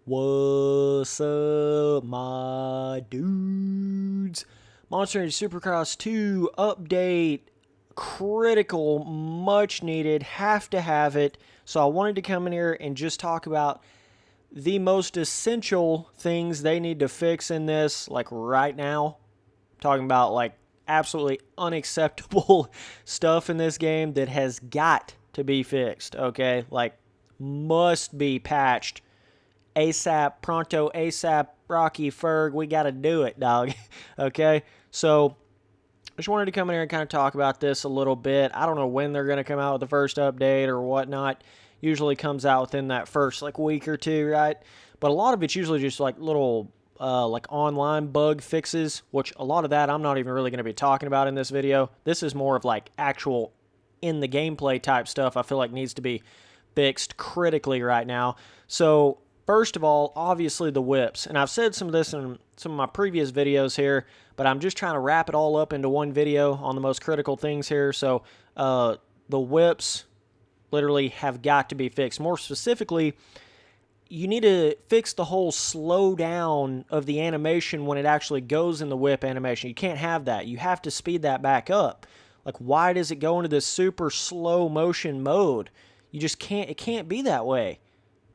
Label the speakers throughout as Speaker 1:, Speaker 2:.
Speaker 1: What's up, my dudes? Monster Energy Supercross 2 update. Critical, much needed, have to have it. So I wanted to come in here and just talk about the most essential things they need to fix in this, like right now. I'm talking about like absolutely unacceptable stuff in this game that has got to be fixed, okay? Like, must be patched. ASAP, pronto, ASAP, Rocky, Ferg, we got to do it, dog. Okay? So, I just wanted to come in here and kind of talk about this a little bit. I don't know when they're going to come out with the first update or whatnot. Usually comes out within that first, like, week or two, right? But a lot of it's usually just, like, little, like, online bug fixes, which a lot of that I'm not even really going to be talking about in this video. This is more of, like, actual in-the-gameplay type stuff I feel like needs to be fixed critically right now. So, first of all, obviously the whips. And I've said some of this in some of my previous videos here, but I'm just trying to wrap it all up into one video on the most critical things here. So the whips literally have got to be fixed. More specifically, you need to fix the whole slowdown of the animation when it actually goes in the whip animation. You can't have that. You have to speed that back up. Like, why does it go into this super slow motion mode? You just can't. It can't be that way.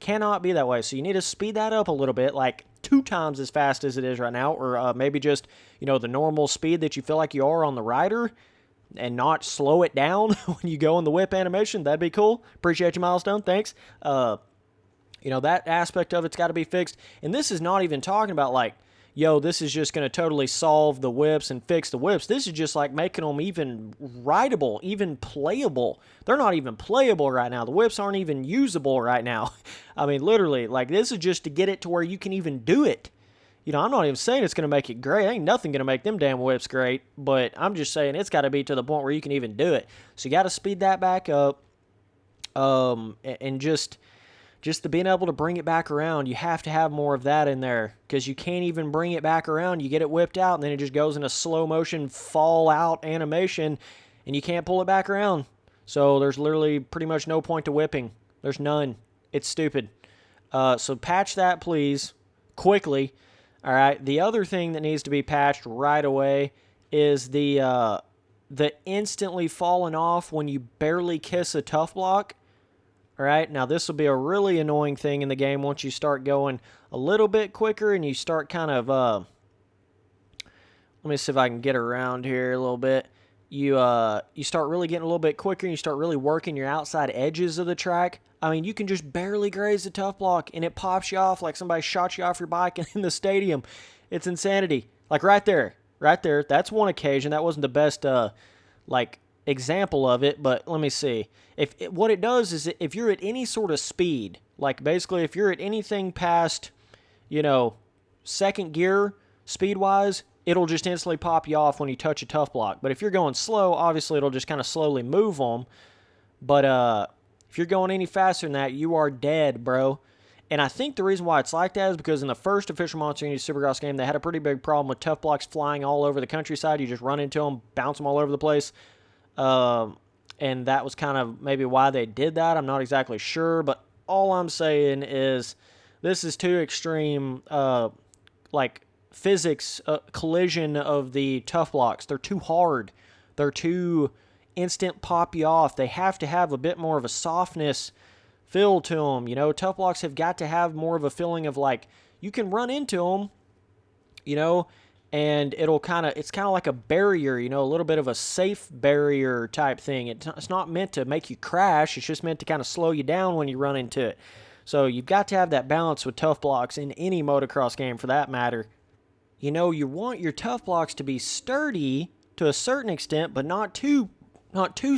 Speaker 1: Cannot be that way. So you need to speed that up a little bit, like 2 times as fast as it is right now, or maybe just, you know, the normal speed that you feel like you are on the rider, and not slow it down when you go in the whip animation. That'd be cool. Appreciate you, Milestone. Thanks. You know, that aspect of it's got to be fixed. And this is not even talking about like, yo, this is just going to totally solve the whips and fix the whips. This is just like making them even rideable, even playable. They're not even playable right now. The whips aren't even usable right now. I mean, literally, like, this is just to get it to where you can even do it. You know, I'm not even saying it's going to make it great. Ain't nothing going to make them damn whips great. But I'm just saying it's got to be to the point where you can even do it. So you got to speed that back up. And just to being able to bring it back around, you have to have more of that in there, because you can't even bring it back around. You get it whipped out, and then it just goes in a slow motion fall out animation, and you can't pull it back around. So there's literally pretty much no point to whipping. There's none. It's stupid. So patch that, please, quickly. All right. The other thing that needs to be patched right away is the instantly falling off when you barely kiss a tough block. All right, now this will be a really annoying thing in the game once you start going a little bit quicker and you start kind of, let me see if I can get around here a little bit. You start really getting a little bit quicker and you start really working your outside edges of the track. I mean, you can just barely graze the tough block and it pops you off like somebody shot you off your bike in the stadium. It's insanity. Like right there. That's one occasion. That wasn't the best, example of it, but let me see. What it does is if you're at any sort of speed, like basically if you're at anything past, you know, second gear speed-wise, it'll just instantly pop you off when you touch a tough block. But if you're going slow, obviously it'll just kind of slowly move them. But if you're going any faster than that, you are dead, bro. And I think the reason why it's like that is because in the first official Monster Energy Supercross game, they had a pretty big problem with tough blocks flying all over the countryside. You just run into them, bounce them all over the place. And that was kind of maybe why they did that. I'm not exactly sure, but all I'm saying is this is too extreme, physics collision of the tough blocks. They're too hard. They're too instant pop you off. They have to have a bit more of a softness feel to them. You know, tough blocks have got to have more of a feeling of like you can run into them, you know, and it's kind of like a barrier, you know, a little bit of a safe barrier type thing. It's not meant to make you crash. It's just meant to kind of slow you down when you run into it. So you've got to have that balance with tough blocks in any motocross game for that matter. You know, you want your tough blocks to be sturdy to a certain extent, but not too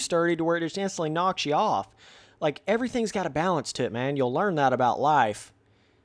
Speaker 1: sturdy to where it just instantly knocks you off. Like, everything's got a balance to it, man. You'll learn that about life.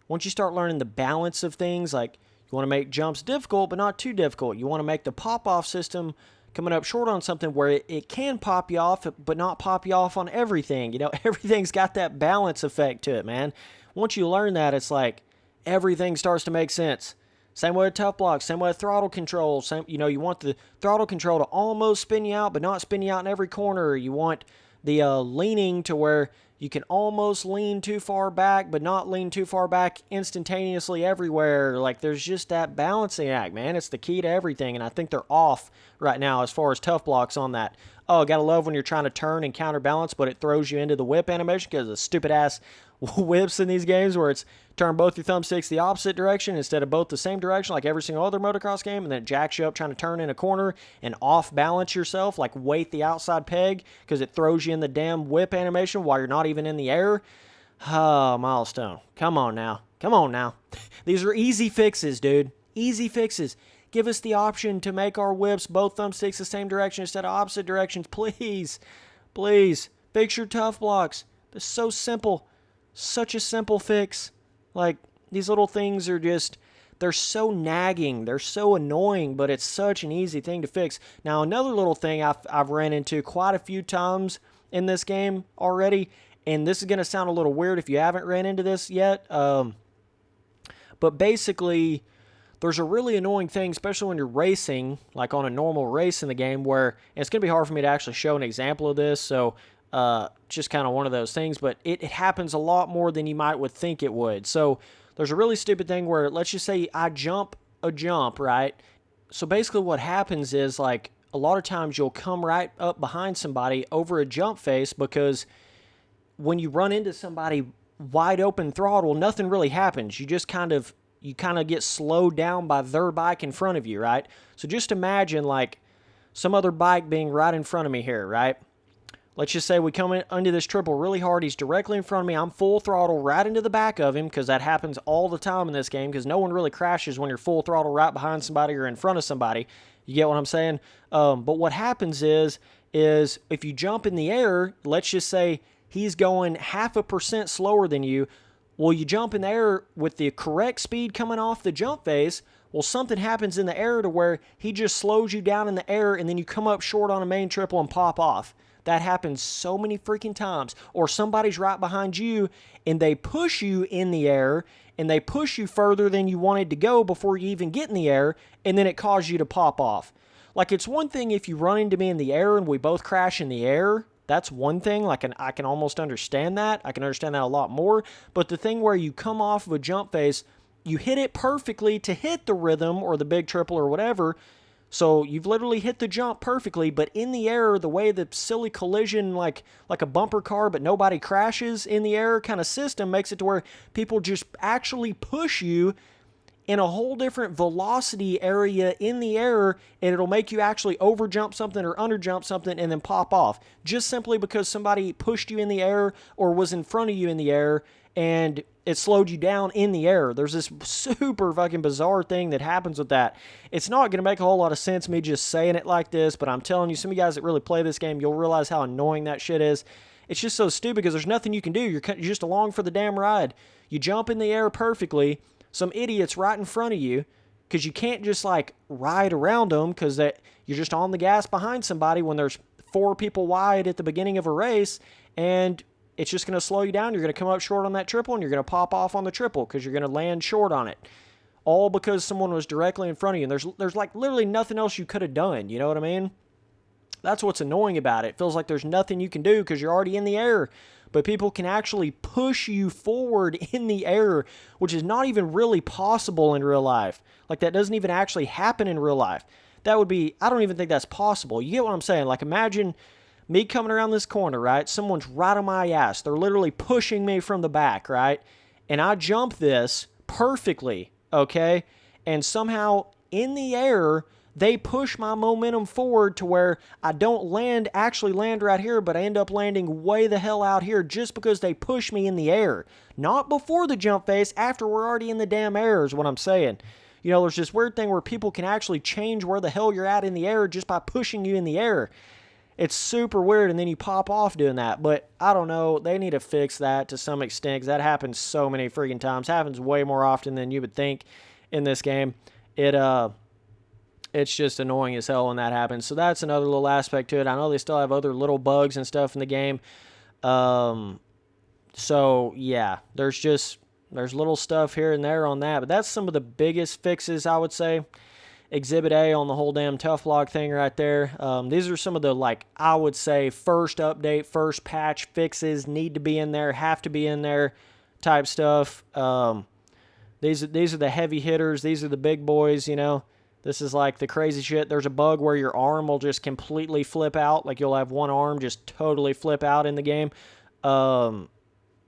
Speaker 1: Once you start learning the balance of things, like, you want to make jumps difficult, but not too difficult. You want to make the pop-off system coming up short on something where it can pop you off, but not pop you off on everything. You know, everything's got that balance effect to it, man. Once you learn that, it's like everything starts to make sense. Same way with tough blocks, same way with throttle control. You want the throttle control to almost spin you out, but not spin you out in every corner. You want the leaning to where You can almost lean too far back, but not lean too far back instantaneously everywhere. Like, there's just that balancing act, man. It's the key to everything, and I think they're off right now as far as tough blocks on that. Oh, gotta love when you're trying to turn and counterbalance, but it throws you into the whip animation because of stupid-ass whips in these games where it's turn both your thumbsticks the opposite direction instead of both the same direction like every single other motocross game, and then it jacks you up trying to turn in a corner and off-balance yourself, like weight the outside peg because it throws you in the damn whip animation while you're not even in the air. Oh, Milestone. Come on now. Come on now. These are easy fixes, dude. Easy fixes. Give us the option to make our whips both thumbsticks the same direction instead of opposite directions. Please. Please. Fix your tough blocks. It's so simple. Such a simple fix. Like, these little things are just, they're so nagging. They're so annoying, but it's such an easy thing to fix. Now, another little thing I've ran into quite a few times in this game already, and this is going to sound a little weird if you haven't ran into this yet, but basically, there's a really annoying thing, especially when you're racing, like on a normal race in the game, where, and it's going to be hard for me to actually show an example of this, so just kind of one of those things, but it happens a lot more than you might would think it would. So there's a really stupid thing where, let's just say I jump a jump, right? So basically what happens is, like, a lot of times you'll come right up behind somebody over a jump face because when you run into somebody wide open throttle, nothing really happens. You just kind of get slowed down by their bike in front of you, right? So just imagine, like, some other bike being right in front of me here, right? Let's just say we come in under this triple really hard. He's directly in front of me. I'm full throttle right into the back of him because that happens all the time in this game because no one really crashes when you're full throttle right behind somebody or in front of somebody. You get what I'm saying? But what happens is if you jump in the air, let's just say he's going 0.5% slower than you. Well, you jump in the air with the correct speed coming off the jump face. Well, something happens in the air to where he just slows you down in the air and then you come up short on a main triple and pop off. That happens so many freaking times. Or somebody's right behind you and they push you in the air and they push you further than you wanted to go before you even get in the air, and then it causes you to pop off. Like, it's one thing if you run into me in the air and we both crash in the air. That's one thing. Like, I can almost understand that. I can understand that a lot more. But the thing where you come off of a jump face, you hit it perfectly to hit the rhythm or the big triple or whatever. So you've literally hit the jump perfectly, but in the air, the way the silly collision, like a bumper car, but nobody crashes in the air kind of system makes it to where people just actually push you in a whole different velocity area in the air, and it'll make you actually overjump something or underjump something and then pop off. Just simply because somebody pushed you in the air or was in front of you in the air and it slowed you down in the air. There's this super fucking bizarre thing that happens with that. It's not going to make a whole lot of sense me just saying it like this, but I'm telling you, some of you guys that really play this game, you'll realize how annoying that shit is. It's just so stupid because there's nothing you can do. You're just along for the damn ride. You jump in the air perfectly. Some idiot's right in front of you because you can't just, like, ride around them because you're just on the gas behind somebody when there's 4 people wide at the beginning of a race, and it's just going to slow you down. You're going to come up short on that triple, and you're going to pop off on the triple because you're going to land short on it. All because someone was directly in front of you. And there's like literally nothing else you could have done. You know what I mean? That's what's annoying about it. It feels like there's nothing you can do because you're already in the air. But people can actually push you forward in the air, which is not even really possible in real life. Like, that doesn't even actually happen in real life. That would be, I don't even think that's possible. You get what I'm saying? Like, imagine me coming around this corner, right? Someone's right on my ass. They're literally pushing me from the back, right? And I jump this perfectly, okay? And somehow in the air, they push my momentum forward to where I don't actually land right here, but I end up landing way the hell out here just because they push me in the air. Not before the jump face, after we're already in the damn air is what I'm saying. You know, there's this weird thing where people can actually change where the hell you're at in the air just by pushing you in the air. It's super weird, and then you pop off doing that. But I don't know. They need to fix that to some extent because that happens so many freaking times. Happens way more often than you would think in this game. It's just annoying as hell when that happens. So that's another little aspect to it. I know they still have other little bugs and stuff in the game. So, yeah, there's little stuff here and there on that. But that's some of the biggest fixes, I would say. Exhibit A on the whole damn tough block thing right there. These are some of the, like, I would say first update, first patch fixes, need to be in there, have to be in there type stuff. These are the heavy hitters. These are the big boys, you know. This is like the crazy shit. There's a bug where your arm will just completely flip out. Like you'll have one arm just totally flip out in the game.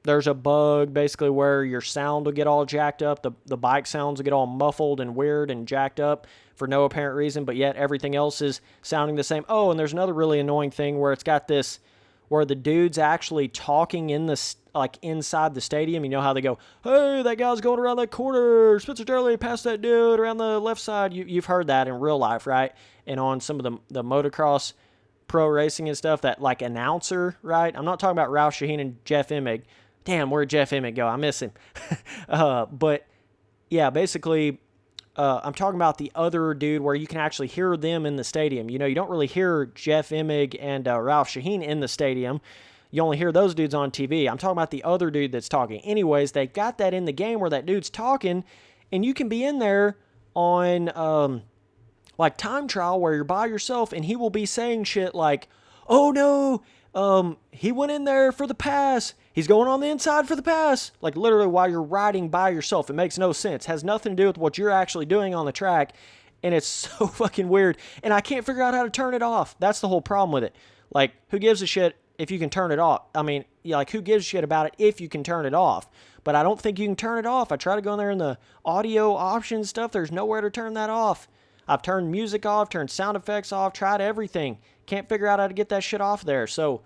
Speaker 1: There's a bug basically where your sound will get all jacked up. The bike sounds will get all muffled and weird and jacked up for no apparent reason, but yet everything else is sounding the same. Oh, and there's another really annoying thing where it's got this, where the dude's actually talking in the, like, inside the stadium. You know how they go, hey, that guy's going around that corner, Spencer Turley passed that dude around the left side. You've heard that in real life, right? And on some of the motocross pro racing and stuff, that, like, announcer, right? I'm not talking about Ralph Shaheen and Jeff Emig. Damn, where'd Jeff Emig go? I miss him. But, yeah, basically, I'm talking about the other dude where you can actually hear them in the stadium. You know, you don't really hear Jeff Emig and Ralph Shaheen in the stadium. You only hear those dudes on TV. I'm talking about the other dude that's talking. Anyways, they got that in the game where that dude's talking, and you can be in there on, like, time trial where you're by yourself, and he will be saying shit like, oh, no, he went in there for the pass. He's going on the inside for the pass. Like, literally while you're riding by yourself. It makes no sense. Has nothing to do with what you're actually doing on the track. And it's so fucking weird. And I can't figure out how to turn it off. That's the whole problem with it. Like, who gives a shit if you can turn it off? I mean, yeah, like, who gives a shit about it if you can turn it off? But I don't think you can turn it off. I try to go in there in the audio options stuff. There's nowhere to turn that off. I've turned music off, turned sound effects off, tried everything. Can't figure out how to get that shit off there. So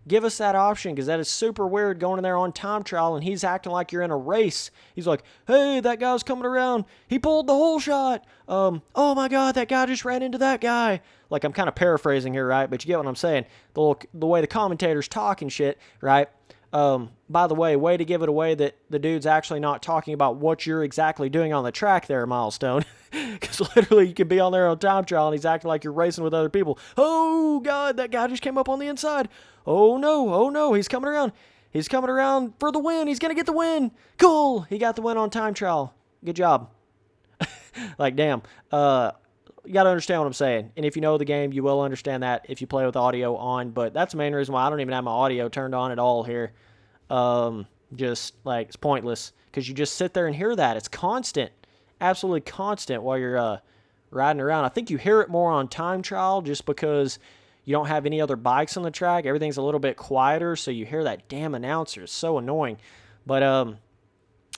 Speaker 1: give us that option, because that is super weird going in there on time trial and he's acting like you're in a race. He's like, hey, that guy's coming around. He pulled the whole shot. Oh my God, that guy just ran into that guy. Like, I'm kind of paraphrasing here, right? But you get what I'm saying. The way the commentators talk and shit, right? By the way to give it away that the dude's actually not talking about what you're exactly doing on the track there, Milestone. Because literally you can be on there on time trial and he's acting like you're racing with other people. Oh, God, that guy just came up on the inside. Oh, no, he's coming around. He's coming around for the win. He's going to get the win. Cool. He got the win on time trial. Good job. Like, damn. You got to understand what I'm saying. And if you know the game, you will understand that if you play with audio on. But that's the main reason why I don't even have my audio turned on at all here. Just, like, it's pointless. Because you just sit there and hear that. It's constant. Absolutely constant while you're riding around. I think you hear it more on time trial just because you don't have any other bikes on the track. Everything's a little bit quieter, so you hear that damn announcer. It's so annoying. But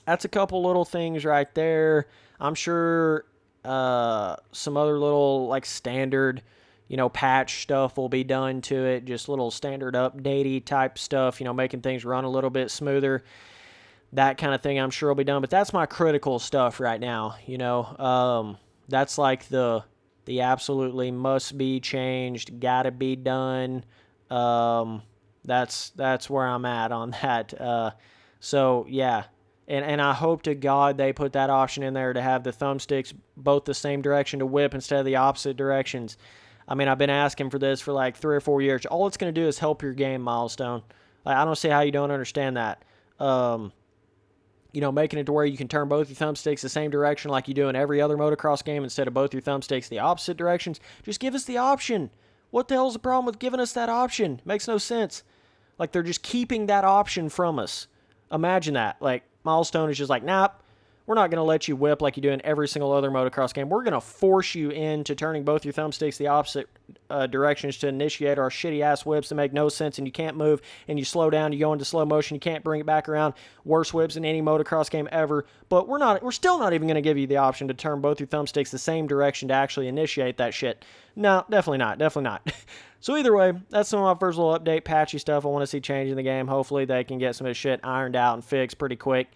Speaker 1: that's a couple little things right there. I'm sure some other little, like, standard, you know, patch stuff will be done to it. Just little standard updatey type stuff, you know, making things run a little bit smoother. That kind of thing I'm sure will be done. But that's my critical stuff right now, you know. That's like the absolutely must be changed, gotta be done. That's where I'm at on that. So yeah, and I hope to God they put that option in there to have the thumbsticks both the same direction to whip instead of the opposite directions. I mean, I've been asking for this for like 3 or 4 years. All it's going to do is help your game, Milestone. I don't see how you don't understand that. You know, making it to where you can turn both your thumbsticks the same direction like you do in every other motocross game instead of both your thumbsticks the opposite directions. Just give us the option. What the hell's the problem with giving us that option? Makes no sense. Like, they're just keeping that option from us. Imagine that. Like, Milestone is just like, nah, we're not going to let you whip like you do in every single other motocross game. We're going to force you into turning both your thumbsticks the opposite directions to initiate our shitty-ass whips that make no sense, and you can't move, and you slow down, you go into slow motion, you can't bring it back around. Worst whips in any motocross game ever. But we're still not even going to give you the option to turn both your thumbsticks the same direction to actually initiate that shit. No, definitely not. So either way, that's some of my first little update, patchy stuff I want to see change in the game. Hopefully they can get some of this shit ironed out and fixed pretty quick,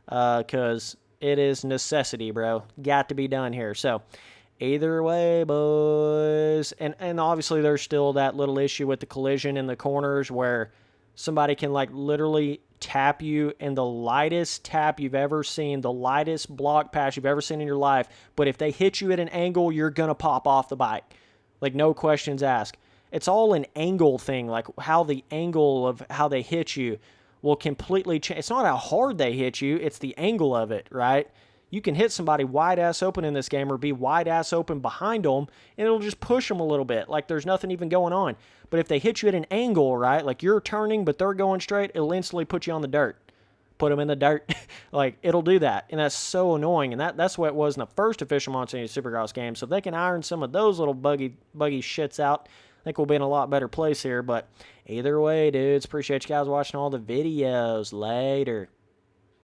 Speaker 1: because it is necessity, bro. Got to be done here. So, either way, boys. And obviously there's still that little issue with the collision in the corners where somebody can, like, literally tap you in the lightest tap you've ever seen, the lightest block pass you've ever seen in your life. But if they hit you at an angle, you're going to pop off the bike. Like, no questions asked. It's all an angle thing, like how the angle of how they hit you will completely change. It's not how hard they hit you, it's the angle of it, right? you can hit somebody wide-ass open in this game or be wide-ass open behind them, and it'll just push them a little bit, like there's nothing even going on. But if they hit you at an angle, right, like you're turning but they're going straight, it'll instantly put you on the dirt. Put them in the dirt. Like, it'll do that, and that's so annoying. And that's what it was in the first official Monceu Supercross game. So if they can iron some of those little buggy shits out, I think we'll be in a lot better place here. But either way, dudes, appreciate you guys watching all the videos. Later.